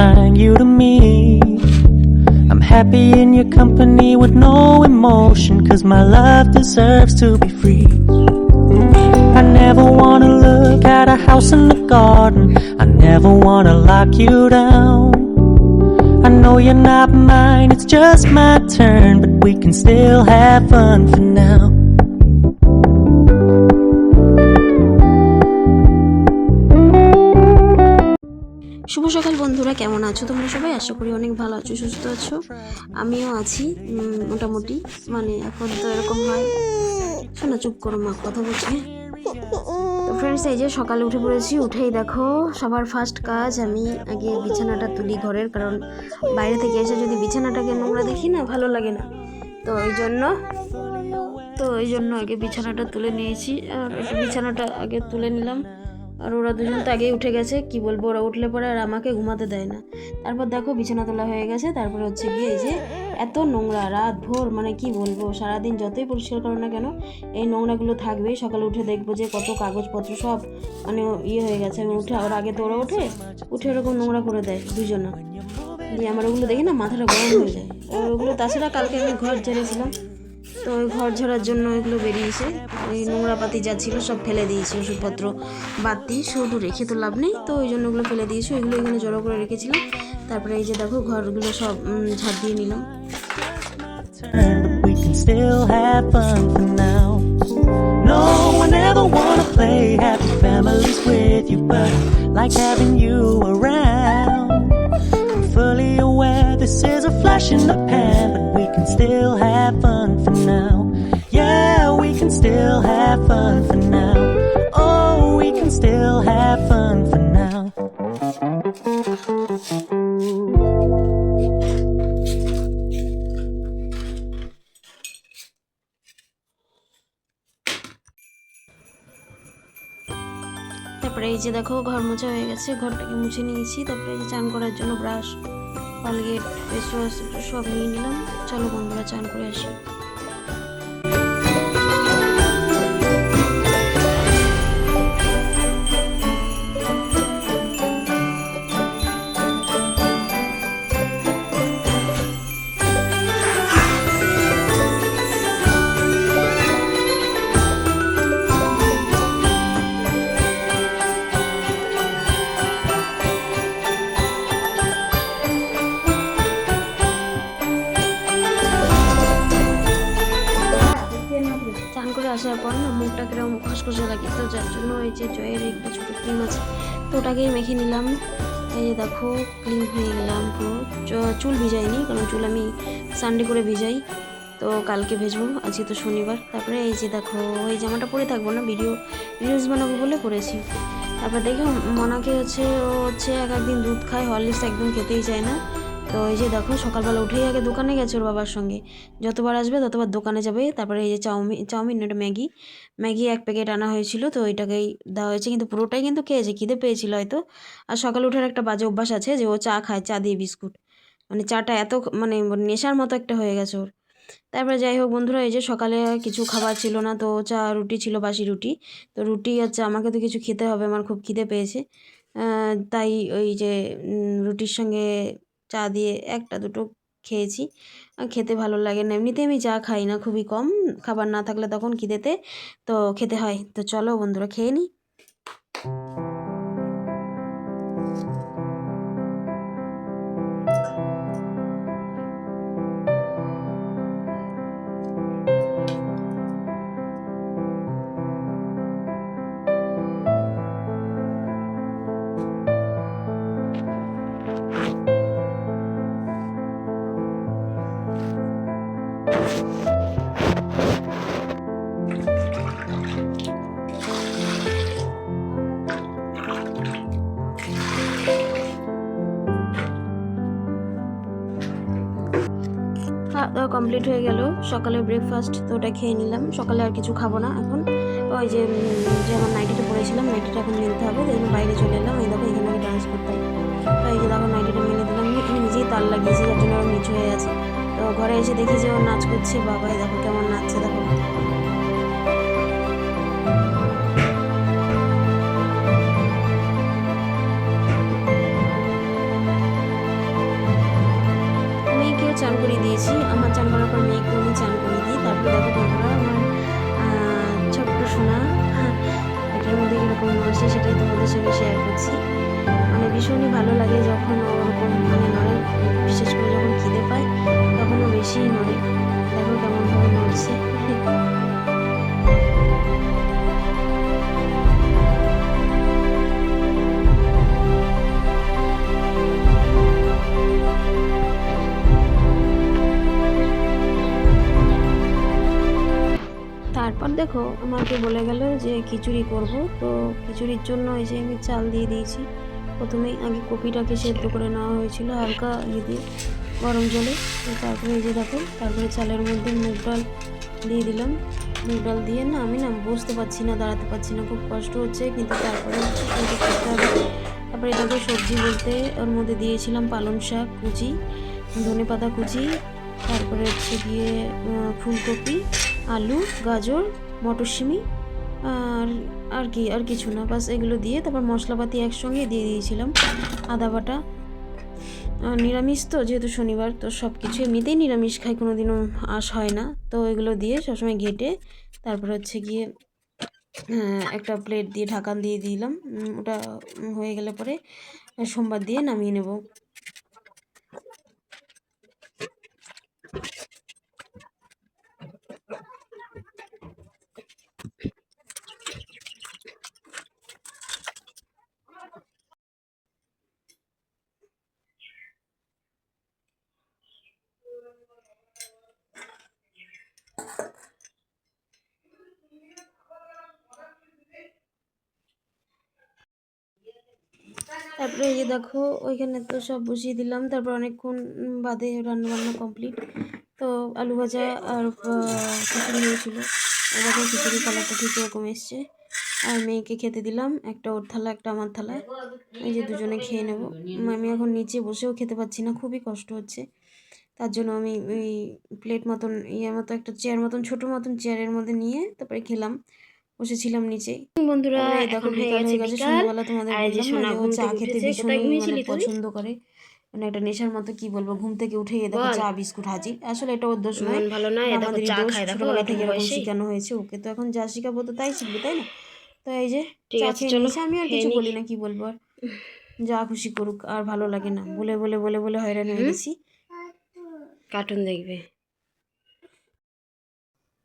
tying you to me. I'm happy in your company with no emotion, 'cause my love deserves to be free. I never wanna look at a house in the garden, I never wanna lock you down. I know you're not mine, it's just my turn, but we can still have fun for now. শুভ সকাল বন্ধুরা, কেমন আছো তোমরা সবাই? আশা করি অনেক ভালো আছো, সুস্থ আছো। আমিও আছি মোটামুটি। মানে এখন তো এরকম হয়, শোনা চুপ করো, মা কথা বলছি। তো ফ্রেন্ডস, এই যে সকালে উঠে পড়েছি। উঠেই দেখো সবার ফার্স্ট কাজ আমি আগে বিছানাটা তুলি ঘরের, কারণ বাইরে থেকে এসে যদি বিছানাটাকে নোংরা দেখি না, ভালো লাগে না। তো এই জন্য আগে বিছানাটা তুলে নিয়েছি। আর একটু বিছানাটা আগে তুলে নিলাম। আর ওরা দুজন তো আগেই উঠে গেছে, কি বলবো, ওরা উঠলে পরে আর আমাকে ঘুমাতে দেয় না। তারপর দেখো বিছানা তোলা হয়ে গেছে। তারপরে হচ্ছে গিয়ে এই যে এত নোংরা, রাত ভোর, মানে কি বলবো, সারাদিন যতই পরিষ্কার করো না কেন এই নোংরাগুলো থাকবেই। সকালে উঠে দেখবো যে কত কাগজপত্র সব মানে হয়ে গেছে। আমি উঠে, ওর আগে তো ওরা উঠে ওরকম নোংরা করে দেয় দুজনা, দিয়ে আমার ওগুলো দেখি না মাথাটা গরম হয়ে যায়। ওগুলো তাছাড়া কালকে আমি ঘর ঝেড়েছিলাম, তো ওই ঘর ঝাড়ার জন্য এগুলো বেরিয়েছে। ওই নোংরা পাতি যা ছিল সব ফেলে দিয়েছি, ওষুধপত্র বাতি শুধু রেখে তো লাভ নেই, তো ওই জন্য ওগুলো ফেলে দিয়েছি। ওইগুলো এখানে জড়ো করে রেখেছিলাম। তারপরে এই যে দেখো ঘরগুলো সব ঝাড় দিয়ে নিলাম। We can still have fun for now. No one ever wanna play happy families with you, but like having you around. I'm fully aware this is a flash in the pan, but we can still have fun for now. Yeah, we can still have fun for now. Oh, we can still have fun for now. তারপরে এই যে দেখো ঘর মোছা হয়ে গেছে, ঘরটাকে মুছে নিয়েছি। তারপরে এই যে চান করার জন্য ব্রাশ, কলগেট, ফেস ওয়াশ সব নিয়ে নিলাম। চলো বন্ধুরা চান করে আসি। চান করে আসার পর না মুখটা কিরকম খসখসে লাগে, তো যার জন্য এই যে জয়ের একটা ছোটো ক্রিম আছে, তো ওটাকেই মেখে নিলাম। এই যে দেখো ক্লিন হয়ে গেলাম পুরো। চুল ভিজাইনি, কারণ চুল আমি সানডে করে ভিজাই, তো কালকে ভেজবো, আজকে তো শনিবার। তারপরে এই যে দেখো এই জামাটা পরে থাকবো না, রিলস বানাবো বলে পরেছি। তারপরে দেখো মনাকে হচ্ছে, ও হচ্ছে একদিন দুধ খায়, হরলিক্স একদম খেতেই চায় না। তো এই যে দেখো সকালবেলা উঠেই আগে দোকানে গেছে ওর বাবার সঙ্গে, যতবার আসবে ততবার দোকানে যাবে। তারপরে এই যে চাউমিন এটা ম্যাগি 1 প্যাকেট আনা হয়েছিল, তো ওইটাকেই দেওয়া হয়েছে, কিন্তু পুরোটাই কিন্তু খেয়েছে, খিদে পেয়েছিল হয়তো। আর সকালে উঠার একটা বাজে অভ্যাস আছে যে ও চা খায়, চা দিয়ে বিস্কুট, মানে চাটা এত মানে নেশার মতো একটা হয়ে গেছে ওর। তারপরে যাই হোক বন্ধুরা, এই যে সকালে কিছু খাবার ছিল না, তো চা রুটি ছিল, বাসি রুটি। তো রুটি হচ্ছে, আমাকে তো কিছু খেতে হবে, আমার খুব খিদে পেয়েছে। তাই ওই যে রুটির সঙ্গে চা দিয়ে একটা দুটো খেয়েছি। খেতে ভালো লাগে না, এমনিতে আমি চা খাই না, খুবই কম, খাবার না থাকলে তখন খিদেতে তো খেতে হয়। তো চলো বন্ধুরা খেয়ে নিই। খাওয়া দাওয়া কমপ্লিট হয়ে গেল, সকালে ব্রেকফাস্ট তো ওটা খেয়ে নিলাম। সকালে আর কিছু খাবো না এখন। ওই যে আমার নাইটিটা পরেছিলাম, নাইটিটা এখন মেলতে হবে, তাই জন্য বাইরে চলে এলাম। এই দেখো এখানে আমি ডান্স করতাম, তো এই যে দেখো নাইটিটা মেলে দিলাম। আমি নিজেই তাল লাগিয়েছি, যার জন্য ওর নিচু হয়ে আছে। তো ঘরে এসে দেখি যে ও নাচ করছে, বাবা এই দেখো কেমন নাচছে দেখো। চান করিয়ে দিয়েছি। আমার চান করার পর মেয়েকে আমি চান করিয়ে দিই। তারপরে দেখো বন্ধুরা আমার ছোট্ট সোনা এটার মধ্যে কীরকম নড়ছে সেটাই তোমাদের সঙ্গে শেয়ার করছি। মানে ভীষণই ভালো লাগে যখন ওরকম মানে নড়ে, বিশেষ করে যখন খিদে পায় তখন ও বেশিই নড়ে। দেখো কেমনভাবে নড়ছে। তারপর দেখো আমাকে বলে গেল যে খিচুড়ি করব। তো খিচুড়ির জন্য এই যে আমি চাল দিয়ে দিয়েছি। প্রথমেই আগে কপিটাকে সেদ্ধ করে নেওয়া হয়েছিল হালকা ইয়ে দিয়ে গরম জলে। তো তারপরে এই যে দেখো তারপরে চালের মধ্যে মুগ ডাল দিয়ে দিলাম। মুগ ডাল দিয়ে না আমি না বসতে পারছি না, দাঁড়াতে পারছি না, খুব কষ্ট হচ্ছে, কিন্তু তারপরে সবজি করতে হবে। তারপরে এটাকে সবজি বলতে ওর মধ্যে দিয়েছিলাম পালং শাক কুচি, ধনে পাতা কুচি, তারপরে হচ্ছে গিয়ে ফুলকপি, আলু, গাজর, মটরশুঁটি আর আর কি আর কিছু না, বাস এগুলো দিয়ে তারপর মশলাপাতি একসঙ্গে দিয়ে দিয়েছিলাম। আদা বাটা, নিরামিষ তো যেহেতু শনিবার, তো সব কিছু এমনিতেই নিরামিষ খাই, কোনো দিনও আঁশ হয় না, তো এগুলো দিয়ে সবসময় ঘেটে তারপর হচ্ছে গিয়ে একটা প্লেট দিয়ে ঢাকান দিয়ে দিলাম। ওটা হয়ে গেলে পরে সোমবার দিয়ে নামিয়ে নেব। তারপরে এই যে দেখো ওইখানে তো সব বসিয়ে দিলাম। তারপর অনেকক্ষণ বাদে রান্নাবান্না কমপ্লিট। তো আলু ভাজা আর খিচুড়ি হয়েছিল। দেখো খিচুড়ির কালারটা ঠিক এরকম এসছে। আর মেয়েকে খেতে দিলাম, একটা ওর থালা একটা আমার থালা, এই যে দুজনে খেয়ে নেব। আমি এখন নিচে বসেও খেতে পাচ্ছি না, খুবই কষ্ট হচ্ছে। তার জন্য আমি ওই প্লেট মতন ইয়ের মতো একটা চেয়ার মতন ছোটো মতন চেয়ারের মধ্যে নিয়ে তারপরে খেলাম, বসেছিলাম নিচে। বন্ধুরা এখন বিকাল হয়ে গেছে, সন্ধ্যাবেলা তোমাদের বললাম না যে ও চা খেতে ভীষণই মানে পছন্দ করে, মানে একটা নেশার মতো, কি বলবো, ঘুম থেকে উঠে দেখো চা বিস্কুট হাজির। আসলে এটা ওর দোষ নয়, আমাদেরই দোষ, ছোটবেলা থেকে এরকম শেখানো হয়েছে ওকে, তো এখন যা শেখাবো তো তাই শিখবে, তাই না? তো এই যে চা খেয়ে নিয়েছে, আমি আর কিছু বলি না, কি বলবো আর, যা খুশি করুক, আর ভালো লাগে না, বলে বলে বলে বলে হয়রান হয়ে গেছি। কার্টুন দেখবে।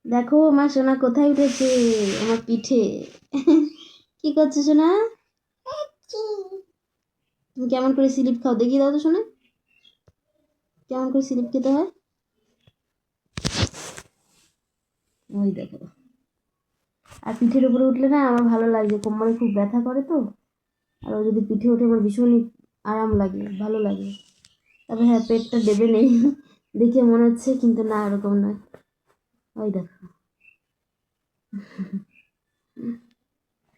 দেখো আমার সোনা কোথায় উঠেছে, আমার পিঠে। কি করছো সোনা? তুমি কেমন করে স্লিপ খাও দেখিয়ে দাও তো সোনা, কেমন করে স্লিপ খেতে হয়। ওই দেখো, আর পিঠের উপরে উঠলে না আমার ভালো লাগে, কোমরে খুব ব্যথা করে তো, আর ও যদি পিঠে ওঠে আমার ভীষণই আরাম লাগে, ভালো লাগে। তবে হ্যাঁ পেটটা দেবে নেই দেখে মনে হচ্ছে, কিন্তু না এরকম নয়। ওই দেখো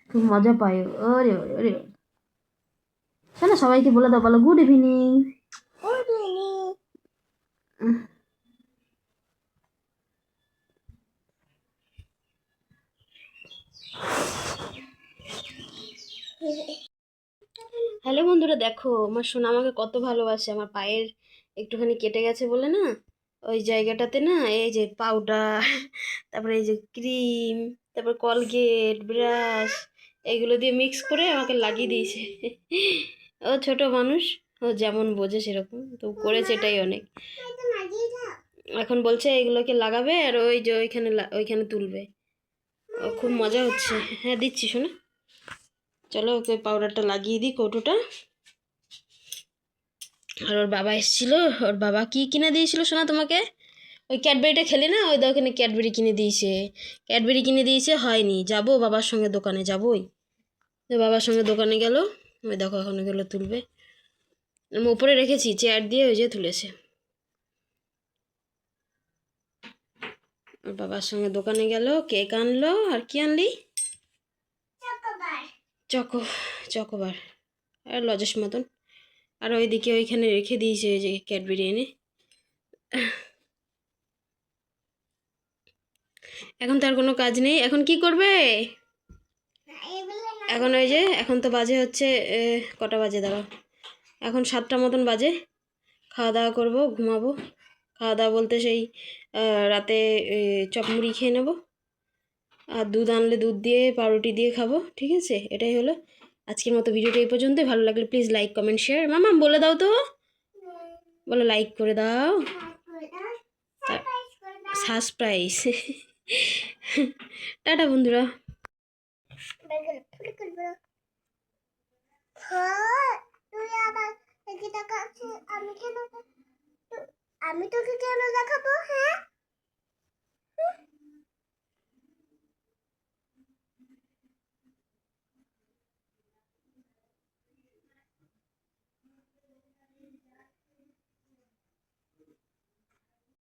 খুব মজা পায়, ওরে ওরে ওরে। শোনো সবাইকে বলে দাও, বলো গুড ইভিনিং। হ্যালো বন্ধুরা, দেখো আমার সোনা আমাকে কত ভালোবাসে। আমার পায়ের একটুখানি কেটে গেছে বলে না, ওই জায়গাটাতে না এই যে পাউডার, তারপরে এই যে ক্রিম, তারপর কলগেট, ব্রাশ, এইগুলো দিয়ে মিক্স করে আমাকে লাগিয়ে দিয়েছে। ও ছোট মানুষ, ও যেমন বোঝে সেরকম, তো করেছে, এটাই অনেক। এখন বলছে এগুলোকে লাগাবে আর ওই যে ওইখানে ওইখানে তুলবে। ও খুব মজা হচ্ছে। হ্যাঁ দিচ্ছি শোনা, চলো ওকে পাউডারটা লাগিয়ে দিই কৌটোটা। আর ওর বাবা এসেছিল, ওর বাবা কি কিনে দিয়েছিল শোনা তোমাকে? ওই ক্যাডবেরিটা খেলে না, ওই ওখানে ক্যাডবেরি কিনে দিয়েছে, ক্যাডবেরি কিনে দিয়েছে, হয়নি, যাবো বাবার সঙ্গে দোকানে, যাবোই। তো বাবার সঙ্গে দোকানে গেল, ওই দেখো এখন এগুলো তুলবে। আমি উপরে রেখেছি চেয়ার দিয়ে, ওই যে তুলেছে। ওর বাবার সঙ্গে দোকানে গেল, কেক আনলো, আর কি আনলি? চকোবার আর লজেস মতন। আর ওইদিকে ওইখানে রেখে দিয়েছে ওই যে ক্যাডবেরি এনে। এখন তার কোনো কাজ নেই, এখন কি করবে? এখন ওই যে এখন তো বাজে হচ্ছে কটা বাজে দাঁড়াও, এখন 7টা মতন বাজে। খাওয়া দাওয়া করবো, ঘুমাবো। খাওয়া দাওয়া বলতে সেই রাতে চপ মুড়ি খেয়ে নেবো, আর দুধ আনলে দুধ দিয়ে পাউরুটি দিয়ে খাবো, ঠিক আছে? এটাই হলো আজকের মতো ভিডিওটা এই পর্যন্তই। ভালো লাগলে প্লিজ লাইক কমেন্ট শেয়ার, মামা বলে দাও তো, বলো লাইক করে দাও, সারপ্রাইজ। টাটা বন্ধুরা। আমি তোকে কেন দেখাবো? হ্যাঁ